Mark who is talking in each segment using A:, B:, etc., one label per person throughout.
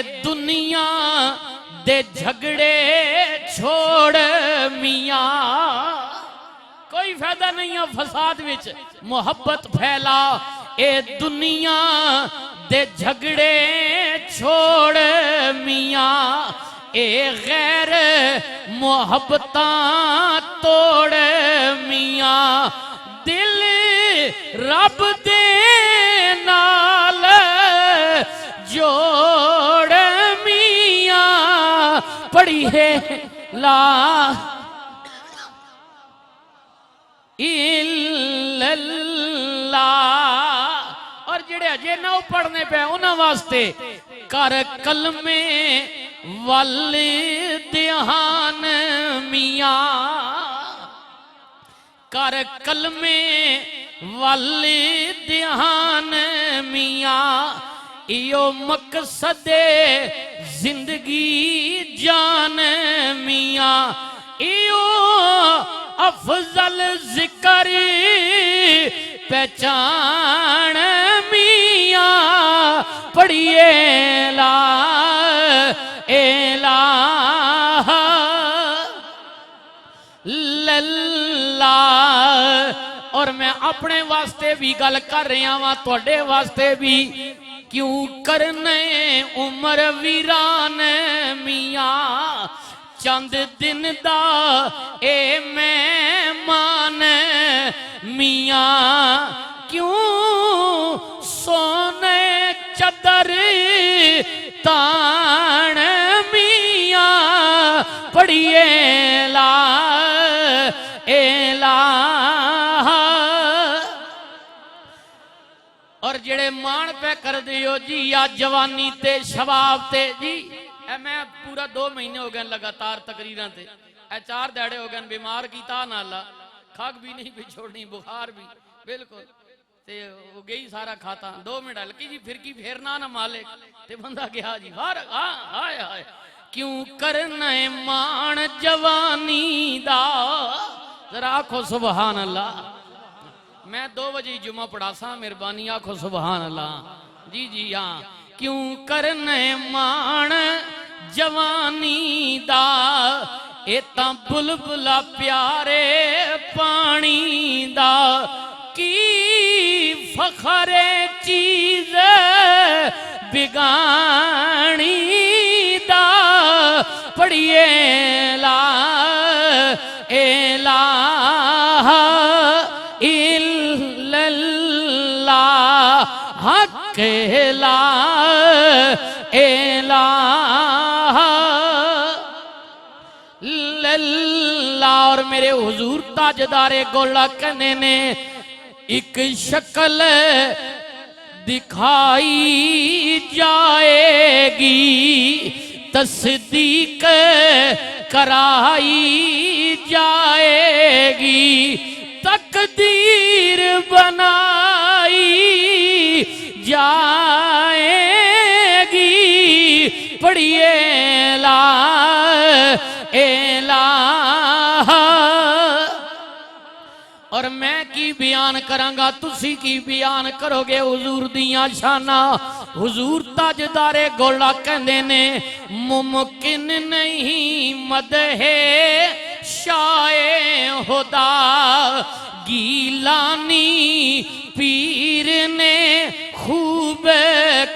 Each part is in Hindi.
A: ए दुनिया दे झगड़े छोड़ मियां, कोई फायदा नहीं है फसाद विच, मोहब्बत फैला। ए दुनिया दे झगड़े छोड़ मियां, ए गैर मोहब्बतां तोड़ मियां, दिल रब दे नाल जोड़ मियां, पढ़ी है ला इल्लल्लाह। और जेड़े अजे ना पढ़ने पे उन्हां वास्ते कर कलमे वल ध्यान मियां, कर कलमे वल ध्यान मियां, इयो मकसदे जिंदगी जान मियां, इयो अफजल जिक्र पहचान मियां, पढ़िए ला इलाहा इल्लल्लाह। और मैं अपने वास्ते भी गल कर रहा वा, तुहाडे वास्ते भी, क्यों करने उम्र वीरान मियां, चंद दिन दा ए मेहमान मियां, क्यों सोने चदर तान मियां, पढ़िए ला इलाहा। और जेड़े मान पे कर दियो जी या जवानी ते शबाब ते जी, मैं पूरा 2 महीने हो गए लगातार तकरीरां ते, 4 दिहाड़े हो गए बीमार कीता नाला, खग भी नहीं भी छोड़नी, बुखार भी बिल्कुल ते हो गई सारा खाता। 2 मिनट हल्की जी फिरकी फेरना ना मालिक ते बंदा गया जी बाहर। हाय हाय क्यों करना मान जवानी दा, जरा आखो सुभान अल्लाह। मैं 2 बजे जुमा पढ़ासा, मेहरबानी आखो सुभान अल्लाह। जी जी हाँ, क्यों करने मान जवानी दा, ए तां बुलबुला प्यारे पानी दा, की फखरे चीज बिगानी दा, पढ़िए ला इलाहा इल्लल्लाह, हक ला इलाहा इल्लल्लाह। और मेरे हुजूर ताजदारे गोला कहने ने, एक शक्ल दिखाई जाएगी, तस्दीक कराई जाएगी, तकदीर बनाई जाएगी, पढ़िए ला इलाहा। और मैं की बयान करांगा, तुसी की बयान करोगे हुजूर दियां शाना। हुजूर ताजदारे गोला कहंदे ने, मुमकिन नहीं मदहे शाए हुदा, गीलानी पीर ने खूब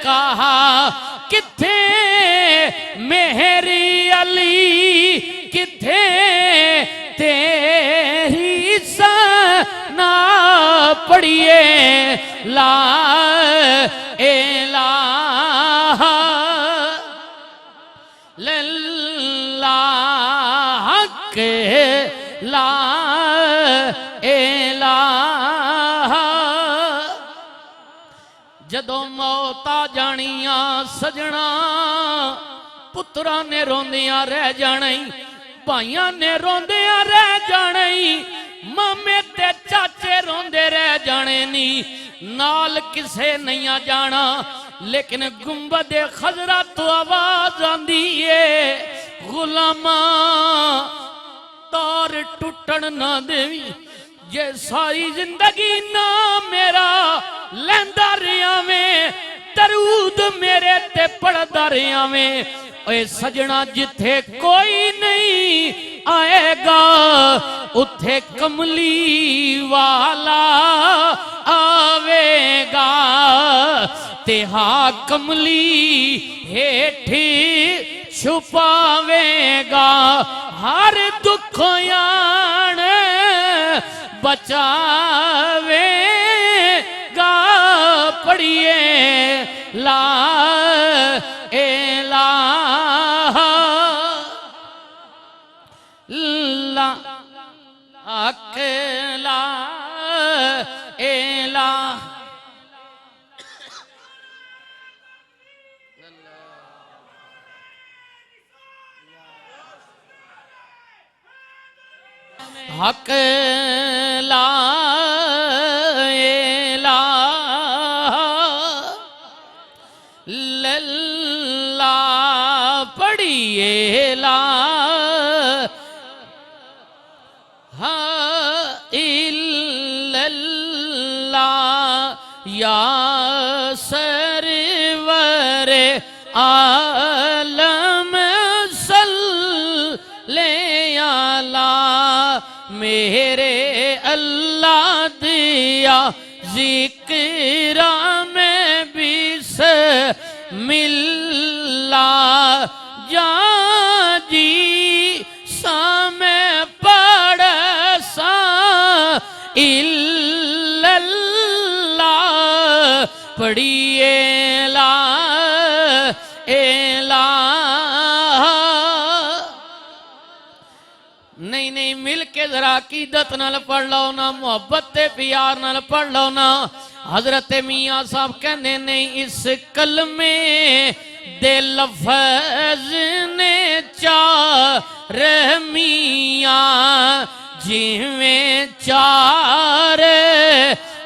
A: कहा, किथे मेहरी अली किथे तेरी सना, पढ़िए ला इलाहा इल्लल्लाह, के ला इलाहा। जदों मौत आ जानिया सजना, पुत्रा ने रोंदियां रह जाना, भाइयां ने रोंदियां रह जाना, मामे ते चाचे रोंदे रह जाने नी, नाल किसे नहीं आ जाना। लेकिन गुंबद खजरा तो आवाज आंदी है, गुलामा तार टुटन ना देवी, जे सारी जिंदगी ना मेरा लैंदा रिया में, दरूद मेरे ते पढ़दा रहा में ओए सजना जिथे कोई नहीं आएगा उथे कमली वाला आवेगा ते हाँ कमली हेठी छुपावेगा हर दुख यान बचावेगा पढ़िए ला ला अकेला एला हक ला एला लल्ला पढ़िए ला या सरवर आलम सल्ले अला मेरे अल्लाह दिया जिक्रा में बिस्मिल्लाह जा जी सा में पढ़ सा पढ़िए ला एला नहीं नहीं मिल के जरा अकीदत नाल पढ़ लो ना मोहब्बत ते प्यार नाल पढ़ लो ना हजरत मियाँ साहब कहने नहीं इस कलमे दे लफ्ज़ ने चार मियाँ जिवें चार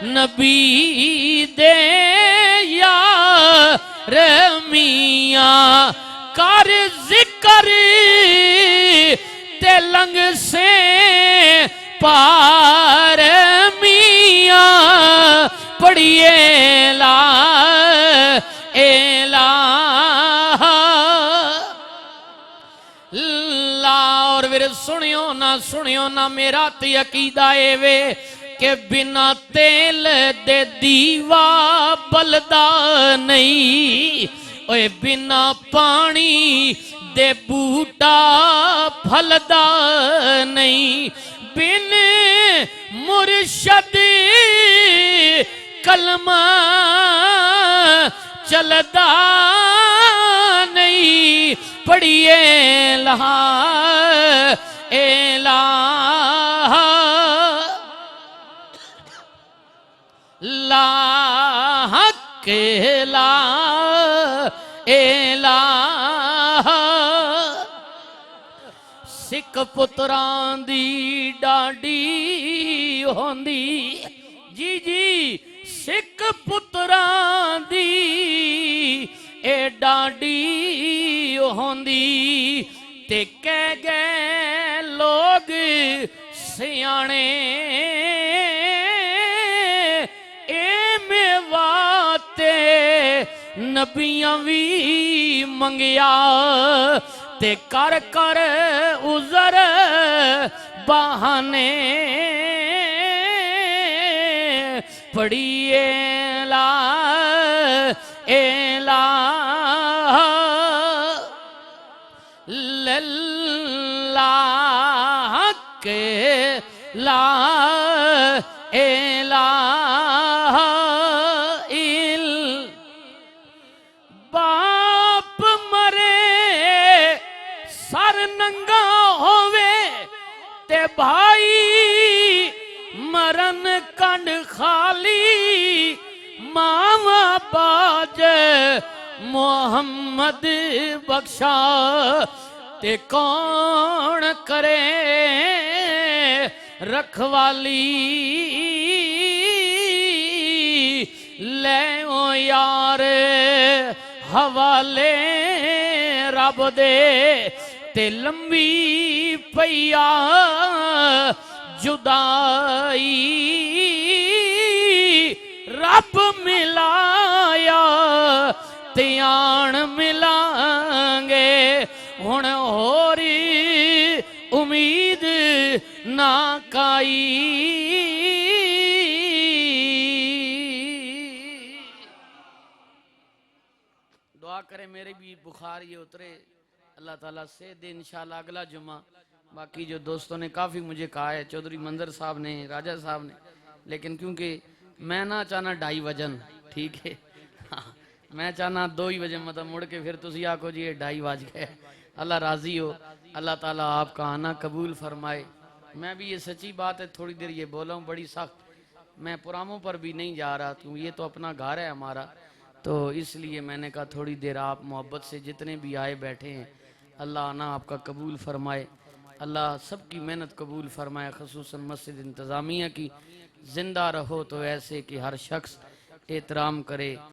A: नबी दे यार मियाँ कर जिक्र तेलंग से पार मियाँ पढ़िए ला एला ला और फिर सुनियो ना मेरा ते अकीदा एवे के बिना तेल दे दीवा बलदा नहीं ओए बिना पानी दे बूटा फलदा नहीं बिन मुर्शद कलमा चलदा नहीं पढ़िए लहा एला ला के ला एला सिख पुत्रां दी डाडी होंदी जी जी सिख पुत्रां दी ए डाडी होंदी ते कह गए लोग सियाने नबियां भी मंगिया ते कर कर उजर बहाने पढ़िए ला एला लल्ला के ला एला नंगा होवे ते भाई मरन कंड खाली मावा बाज मोहम्मद बख्शा ते कौन करे रखवाली ले ओ यार हवाले रब दे ते लंबी पैया जुदाई रब मिला आया त्याण मिलांगे हुण होरी उम्मीद ना काई। दुआ करे मेरे भी बुखार ये उतरे, अल्लाह ताला से दे इंशाल्लाह अगला जुमा। बाकी जो दोस्तों ने काफ़ी मुझे कहा है, चौधरी मंजर साहब ने, राजा साहब ने, लेकिन क्योंकि मैं ना चाहना 2:30 वजन, ठीक है हाँ, मैं चाहना 2 ही बजे मतलब मुड़ के फिर तुसी आखो जी ये 2:30 बज गए। अल्लाह राजी हो, अल्लाह ताला आपका आना कबूल फरमाए। मैं भी ये सच्ची बात है थोड़ी देर ये बोला हूँ बड़ी सख्त, मैं पुरामों पर भी नहीं जा रहा, क्योंकि ये तो अपना घर है हमारा, तो इसलिए मैंने कहा थोड़ी देर आप मोहब्बत से जितने भी आए बैठे हैं, अल्लाह आना आपका कबूल फरमाए, अल्लाह सबकी मेहनत कबूल फरमाए, खसूसन मस्जिद इंतज़ामिया की। ज़िंदा रहो तो ऐसे कि हर शख्स एहतराम करे।